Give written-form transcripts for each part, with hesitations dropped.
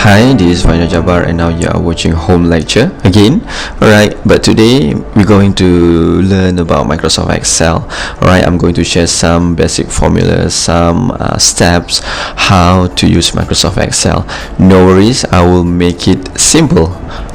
Hi, this is Faindrajabbar and now you are watching home lecture again. Alright, but today we're going to learn about Microsoft Excel. Alright, I'm going to share some basic formulas, some steps how to use Microsoft Excel. No worries, I will make it simple.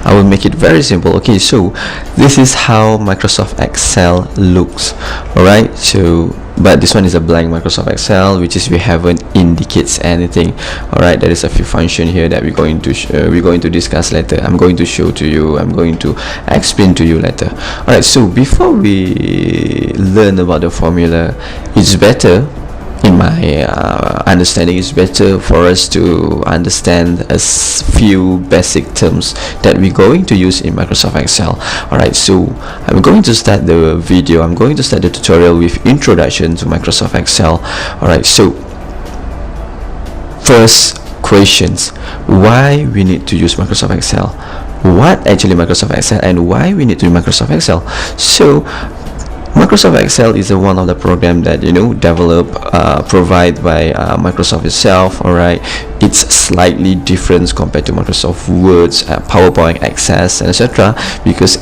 I will make it very simple. Okay, so this is how Microsoft Excel looks. Alright, so but this one is a blank Microsoft Excel, which is we haven't indicates anything. Alright, there is a few function here that we're going to discuss later. I'm going to show to you, I'm going to explain to you later. Alright, so before we learn about the formula, it's better, in my understanding, it's better for us to understand a few basic terms that we're going to use in Microsoft Excel. Alright, so I'm going to start the video, I'm going to start the tutorial with introduction to Microsoft Excel. Alright, so first questions, why we need to use Microsoft Excel, what actually Microsoft Excel, and why we need to use Microsoft Excel. So Microsoft Excel is one of the program that provided by Microsoft itself. Alright, it's slightly different compared to Microsoft Words, PowerPoint, Access, and etc. because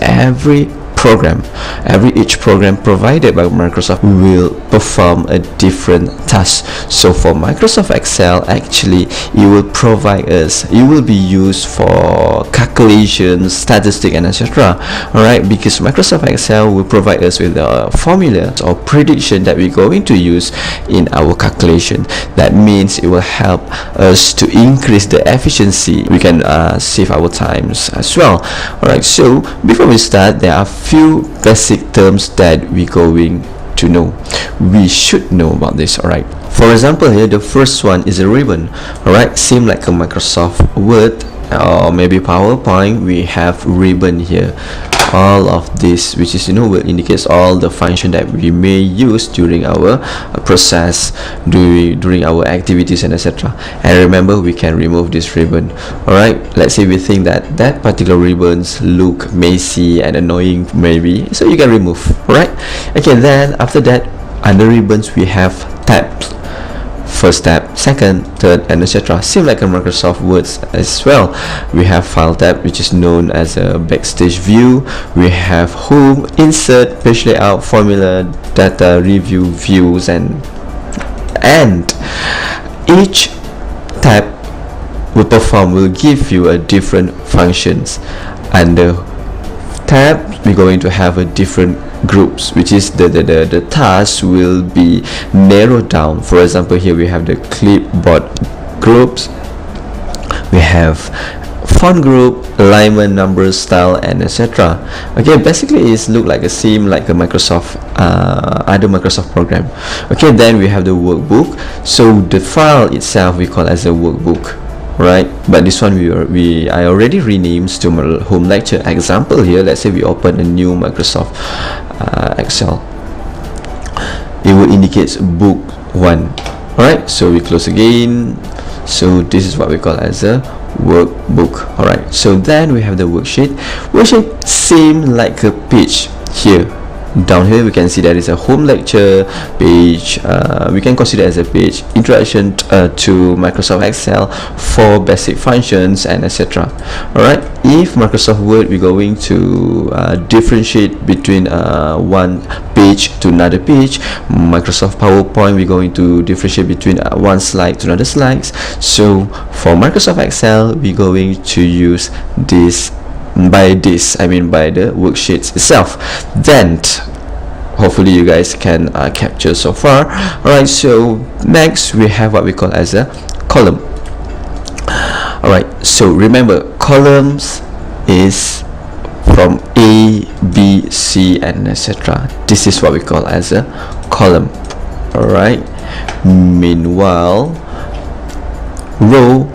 each program provided by Microsoft will perform a different task. So for Microsoft Excel, actually it will provide us, it will be used for calculations, statistics, and etc. Alright, because Microsoft Excel will provide us with a formula or prediction that we're going to use in our calculation. That means it will help us to increase the efficiency. We can save our times as well. Alright, so before we start, there are few basic terms that we're going to know. We should know about this. Alright, for example, here the first one is a ribbon. Alright, same like a Microsoft Word or maybe PowerPoint, we have ribbon here. All of this, which is will indicate all the function that we may use during our process, during our activities, and etc. And remember, we can remove this ribbon. Alright, let's say we think that that particular ribbons look messy and annoying maybe, so you can remove. Alright, okay, then after that, under ribbons we have tabs. First tab, second, third, and etc. Same like a Microsoft Words as well. We have file tab, which is known as a backstage view. We have home, insert, page layout, formula, data, review, views, and each tab will give you a different functions. Under tab, we're going to have a different groups, which is the tasks will be narrowed down. For example, here we have the clipboard groups, we have font group, alignment, numbers, style, and etc. Okay, basically it's look like a same like a Microsoft other Microsoft program. Okay, then we have the workbook. So the file itself we call as a workbook. Right, but this one I already renamed to home lecture. Example here, let's say we open a new Microsoft Excel, it will indicate book 1. Alright, so we close again. So this is what we call as a workbook. Alright, so then we have the worksheet. Same like a page here. Down here we can see there is a home lecture page. We can consider as a page, introduction to Microsoft Excel, 4 basic functions, and etc. Alright, if Microsoft Word, we're going to differentiate between one page to another page. Microsoft PowerPoint, we're going to differentiate between one slide to another slides. So for Microsoft Excel, we're going to use this by the worksheets itself. Then hopefully you guys can capture so far. Alright, so next we have what we call as a column. Alright, so remember, columns is from A, B, C, and etc. This is what we call as a column. Alright, meanwhile row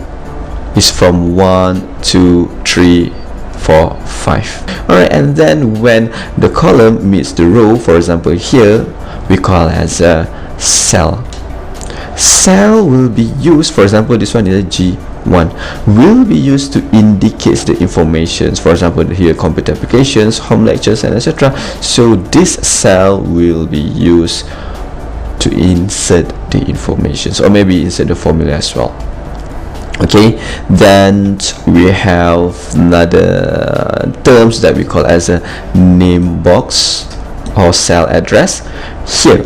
is from 1, 2, 3, 4, 5. Alright, and then when the column meets the row, for example here, we call as a cell. Cell will be used, for example this one is a G1, will be used to indicate the informations. For example here, computer applications, home lectures, and etc. So this cell will be used to insert the information, or maybe insert the formula as well. Okay, then we have another terms that we call as a name box or cell address. Here,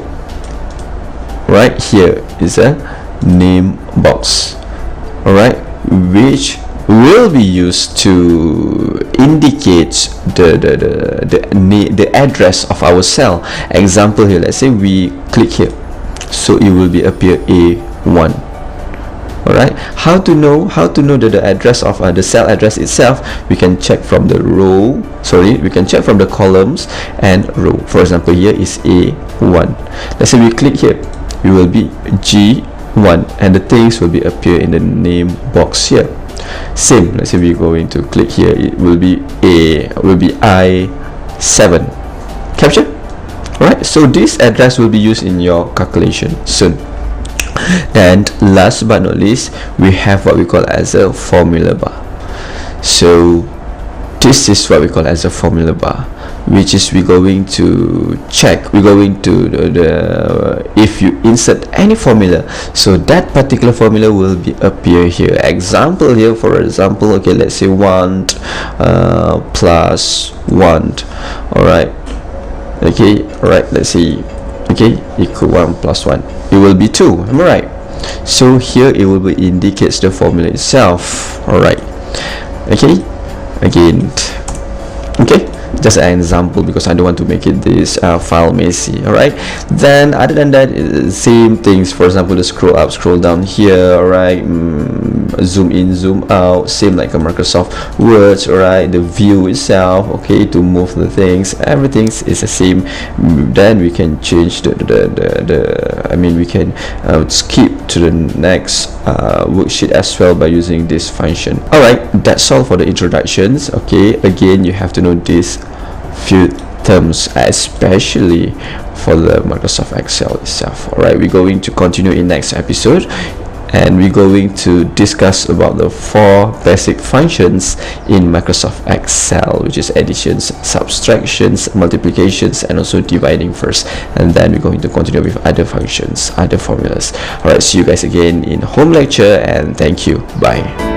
right here is a name box, all right, which will be used to indicate the address of our cell. Example here, let's say we click here, so it will be appear A1. All right, how to know the address of the cell address itself? We can check from the row, we can check from the columns and row. For example, here is A1. Let's say we click here, it will be G1, and the things will be appear in the name box here. Same, let's say we're going to click here, it will be I7. Capture. All right, so this address will be used in your calculation soon. Then last but not least, we have what we call as a formula bar. So this is what we call as a formula bar, which is we're going to check, if you insert any formula, so that particular formula will be appear here. Example here, for example, okay, let's say 1 plus 1. All right, okay, all right, let's see, okay, equal 1 plus 1, it will be 2. Am I right? So here it will be indicates the formula itself. All right, okay, again, okay, just an example because I don't want to make it this file messy. All right, then other than that, same things. For example, the scroll up, scroll down here. All right, zoom in, zoom out, same like a Microsoft Word. All right, the view itself, okay, to move the things, everything is the same. Then we can change we can skip to the next worksheet as well by using this function. All right, that's all for the introductions. Okay, again, you have to know this few terms, especially for the Microsoft Excel itself. All right, we're going to continue in next episode, and we're going to discuss about the 4 basic functions in Microsoft Excel, which is additions, subtractions, multiplications, and also dividing first. And then we're going to continue with other functions, other formulas. All right, see you guys again in home lecture, and thank you. Bye.